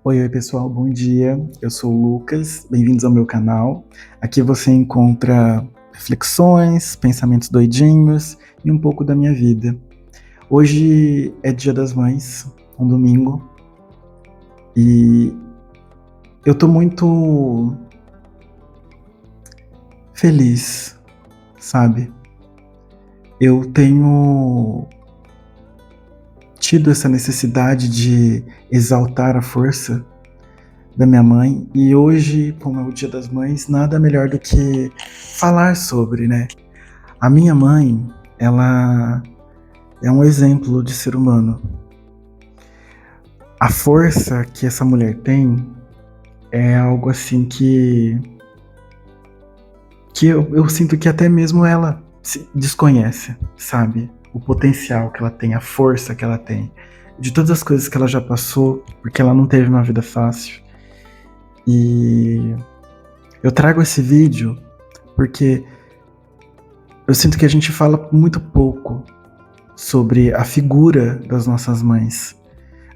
Oi, pessoal, bom dia. Eu sou o Lucas, bem-vindos ao meu canal. Aqui você encontra reflexões, pensamentos doidinhos e um pouco da minha vida. Hoje é Dia das Mães, um domingo, e eu tô muito feliz, sabe? Eu tenho tido essa necessidade de exaltar a força da minha mãe, e hoje, como é o Dia das Mães, nada melhor do que falar sobre, né? A minha mãe, ela é um exemplo de ser humano. A força que essa mulher tem é algo assim que eu sinto que até mesmo ela se desconhece, sabe? O potencial que ela tem, a força que ela tem, de todas as coisas que ela já passou, porque ela não teve uma vida fácil. E eu trago esse vídeo porque eu sinto que a gente fala muito pouco sobre a figura das nossas mães.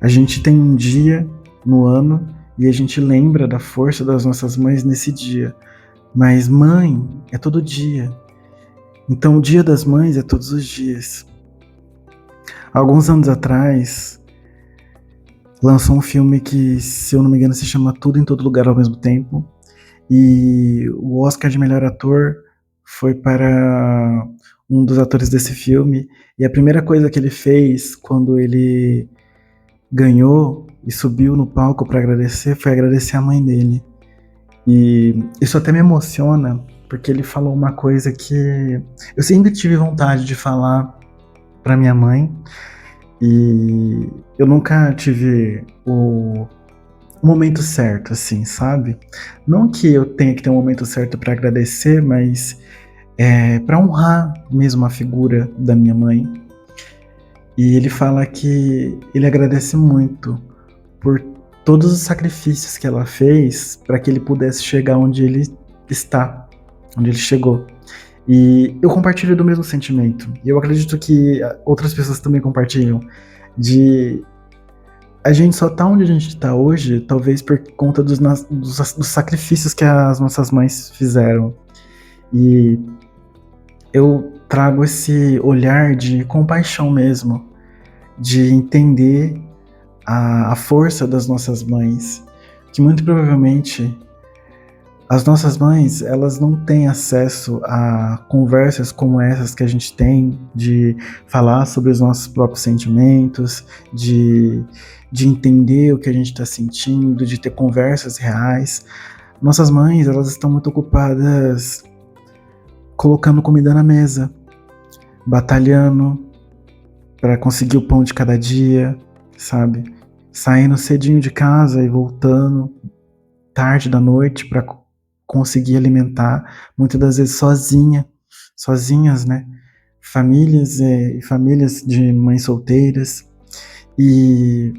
A gente tem um dia no ano e a gente lembra da força das nossas mães nesse dia. Mas mãe é todo dia. Então o Dia das Mães é todos os dias. Alguns anos atrás, lançou um filme que, se eu não me engano, se chama Tudo em Todo Lugar ao Mesmo Tempo. E o Oscar de melhor ator foi para um dos atores desse filme. E a primeira coisa que ele fez quando ele ganhou e subiu no palco para agradecer foi agradecer a mãe dele. E isso até me emociona, porque ele falou uma coisa que eu sempre tive vontade de falar para minha mãe, e eu nunca tive o momento certo, assim, sabe? Não que eu tenha que ter um momento certo para agradecer, mas para honrar mesmo a figura da minha mãe. E ele fala que ele agradece muito por todos os sacrifícios que ela fez para que ele pudesse chegar onde ele está, onde ele chegou. E eu compartilho do mesmo sentimento. E eu acredito que outras pessoas também compartilham. De a gente só tá onde a gente tá hoje, talvez por conta dos sacrifícios que as nossas mães fizeram. E eu trago esse olhar de compaixão mesmo, de entender a força das nossas mães, que muito provavelmente as nossas mães, elas não têm acesso a conversas como essas que a gente tem, de falar sobre os nossos próprios sentimentos, de entender o que a gente está sentindo, de ter conversas reais. Nossas mães, elas estão muito ocupadas colocando comida na mesa, batalhando para conseguir o pão de cada dia, sabe? Saindo cedinho de casa e voltando tarde da noite para conseguir alimentar, muitas das vezes sozinhas, né? Famílias e famílias de mães solteiras. E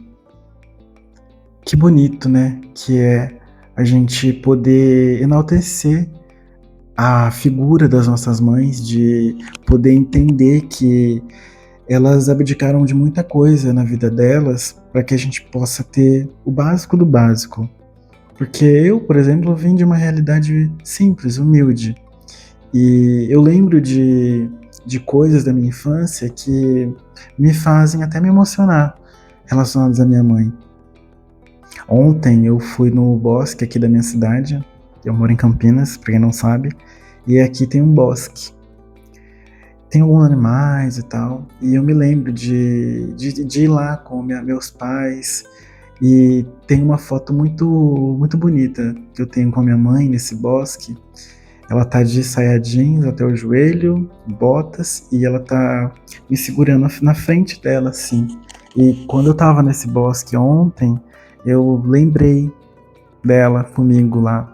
que bonito, né? Que é a gente poder enaltecer a figura das nossas mães, de poder entender que elas abdicaram de muita coisa na vida delas para que a gente possa ter o básico do básico. Porque eu, por exemplo, vim de uma realidade simples, humilde. E eu lembro de coisas da minha infância que me fazem até me emocionar relacionadas à minha mãe. Ontem eu fui no bosque aqui da minha cidade. Eu moro em Campinas, pra quem não sabe. E aqui tem um bosque. Tem alguns animais e tal. E eu me lembro de ir lá com meus pais. E tem uma foto muito bonita que eu tenho com a minha mãe nesse bosque. Ela tá de saia jeans até o joelho, botas, e ela tá me segurando na frente dela, assim. E quando eu tava nesse bosque ontem, eu lembrei dela comigo lá.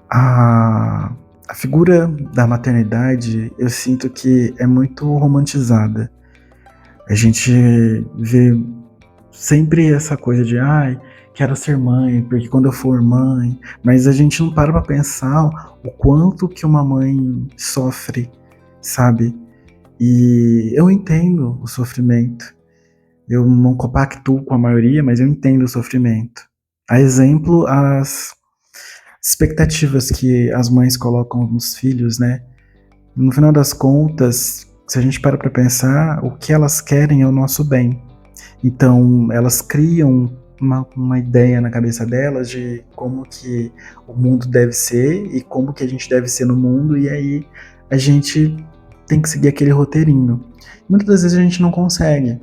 A figura da maternidade, eu sinto que é muito romantizada. A gente vê sempre essa coisa de, ai, quero ser mãe, porque quando eu for mãe, mas a gente não para pra pensar o quanto que uma mãe sofre, sabe? E eu entendo o sofrimento. Eu não compactuo com a maioria, mas eu entendo o sofrimento. A exemplo, as expectativas que as mães colocam nos filhos, né? No final das contas, se a gente para pra pensar, o que elas querem é o nosso bem. Então, elas criam uma ideia na cabeça delas de como que o mundo deve ser e como que a gente deve ser no mundo, e aí a gente tem que seguir aquele roteirinho. Muitas das vezes a gente não consegue.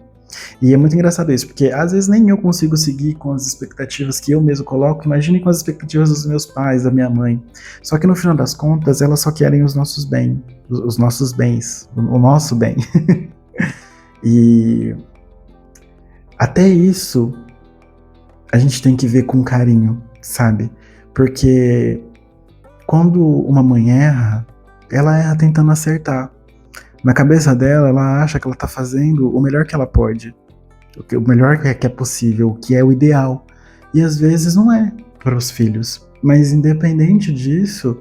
E é muito engraçado isso, porque às vezes nem eu consigo seguir com as expectativas que eu mesmo coloco, imagine com as expectativas dos meus pais, da minha mãe. Só que no final das contas, elas só querem os nossos bens, os nossos bens, o nosso bem. E até isso a gente tem que ver com carinho, sabe? Porque quando uma mãe erra, ela erra tentando acertar. Na cabeça dela, ela acha que ela tá fazendo o melhor que ela pode. O melhor que é possível, o que é o ideal. E às vezes não é para os filhos. Mas independente disso,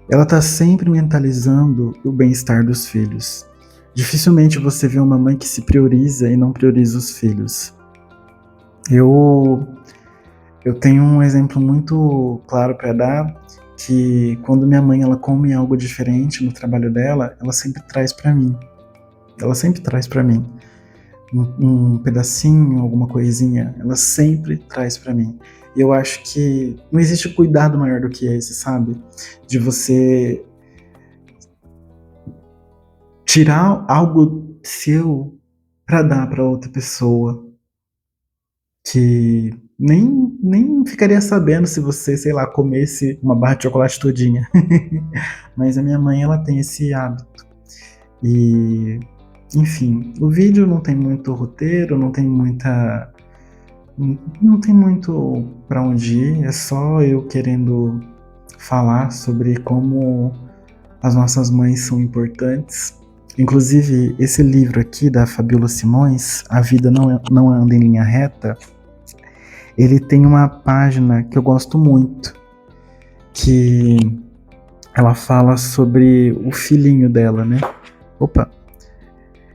ela tá sempre mentalizando o bem-estar dos filhos. Dificilmente você vê uma mãe que se prioriza e não prioriza os filhos. Eu tenho um exemplo muito claro para dar, que quando minha mãe ela come algo diferente no trabalho dela, ela sempre traz para mim. Ela sempre traz para mim um pedacinho, alguma coisinha, ela sempre traz para mim. E eu acho que não existe cuidado maior do que esse, sabe? De você tirar algo seu para dar para outra pessoa que nem ficaria sabendo se você, sei lá, comesse uma barra de chocolate todinha. Mas a minha mãe, ela tem esse hábito. E, enfim, o vídeo não tem muito roteiro, não tem muito para onde ir, é só eu querendo falar sobre como as nossas mães são importantes. Inclusive, esse livro aqui da Fabiola Simões, A Vida Não Anda em Linha Reta, ele tem uma página que eu gosto muito, que ela fala sobre o filhinho dela, né? Opa!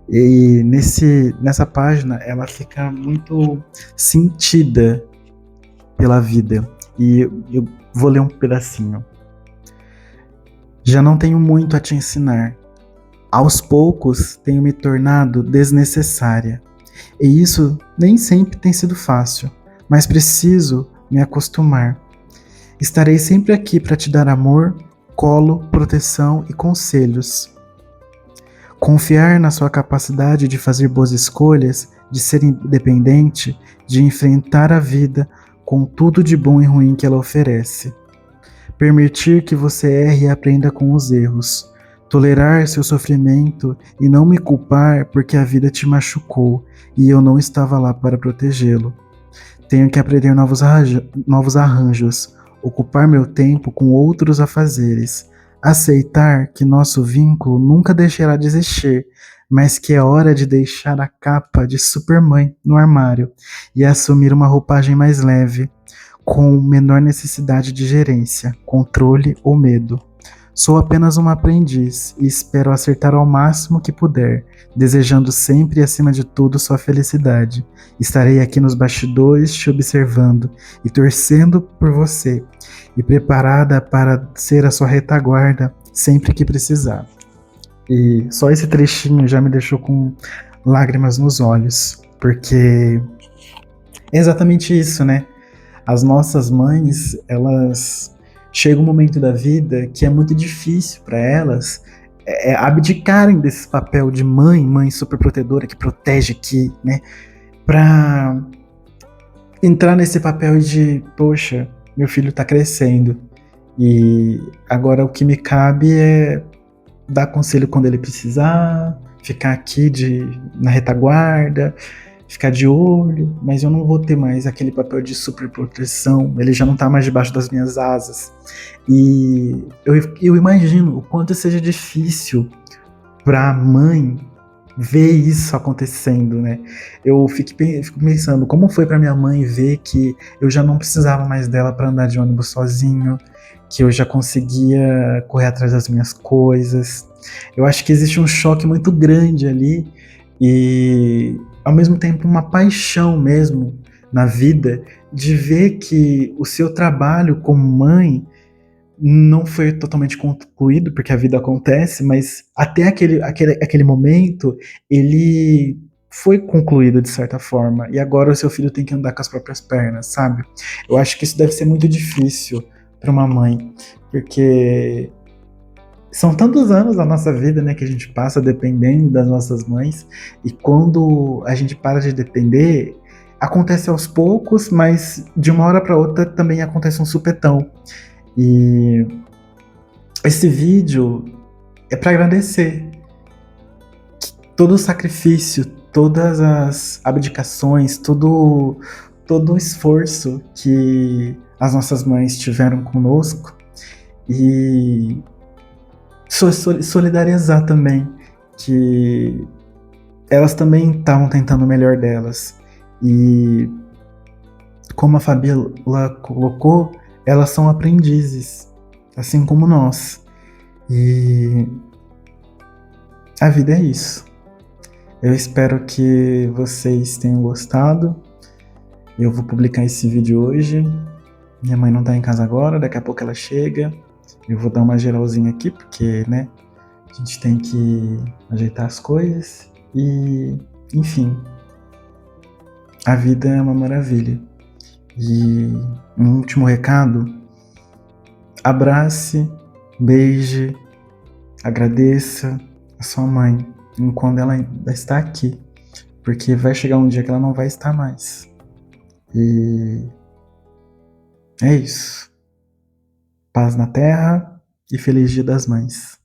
E nessa página ela fica muito sentida pela vida. E eu vou ler um pedacinho. Já não tenho muito a te ensinar. Aos poucos tenho me tornado desnecessária. E isso nem sempre tem sido fácil, mas preciso me acostumar. Estarei sempre aqui para te dar amor, colo, proteção e conselhos. Confiar na sua capacidade de fazer boas escolhas, de ser independente, de enfrentar a vida com tudo de bom e ruim que ela oferece. Permitir que você erre e aprenda com os erros. Tolerar seu sofrimento e não me culpar porque a vida te machucou e eu não estava lá para protegê-lo. Tenho que aprender novos arranjos, ocupar meu tempo com outros afazeres, aceitar que nosso vínculo nunca deixará de existir, mas que é hora de deixar a capa de Supermãe no armário e assumir uma roupagem mais leve, com menor necessidade de gerência, controle ou medo. Sou apenas uma aprendiz e espero acertar ao máximo que puder, desejando sempre e acima de tudo sua felicidade. Estarei aqui nos bastidores te observando e torcendo por você, e preparada para ser a sua retaguarda sempre que precisar. E só esse trechinho já me deixou com lágrimas nos olhos, porque é exatamente isso, né? As nossas mães, elas chega um momento da vida que é muito difícil para elas abdicarem desse papel de mãe superprotetora que protege aqui, né? Para entrar nesse papel de, poxa, meu filho tá crescendo e agora o que me cabe é dar conselho quando ele precisar, ficar aqui na retaguarda, ficar de olho, mas eu não vou ter mais aquele papel de superproteção, ele já não tá mais debaixo das minhas asas. E eu imagino o quanto seja difícil pra mãe ver isso acontecendo, né? Eu fico pensando como foi pra minha mãe ver que eu já não precisava mais dela para andar de ônibus sozinho, que eu já conseguia correr atrás das minhas coisas. Eu acho que existe um choque muito grande ali e ao mesmo tempo uma paixão mesmo na vida de ver que o seu trabalho como mãe não foi totalmente concluído, porque a vida acontece, mas até aquele momento ele foi concluído de certa forma, e agora o seu filho tem que andar com as próprias pernas, sabe? Eu acho que isso deve ser muito difícil para uma mãe, porque são tantos anos da nossa vida, né, que a gente passa dependendo das nossas mães, e quando a gente para de depender, acontece aos poucos, mas de uma hora para outra também acontece um supetão. E esse vídeo é para agradecer todo o sacrifício, todas as abdicações, todo o esforço que as nossas mães tiveram conosco e solidarizar também que elas também estavam tentando o melhor delas. E como a Fabiola colocou, elas são aprendizes, assim como nós. E a vida é isso. Eu espero que vocês tenham gostado. Eu vou publicar esse vídeo hoje. Minha mãe não tá em casa agora, daqui a pouco ela chega. Eu vou dar uma geralzinha aqui, porque, né, a gente tem que ajeitar as coisas. E, enfim, a vida é uma maravilha. E um último recado: abrace, beije, agradeça a sua mãe enquanto ela ainda está aqui, porque vai chegar um dia que ela não vai estar mais. E é isso. Paz na terra e feliz Dia das Mães.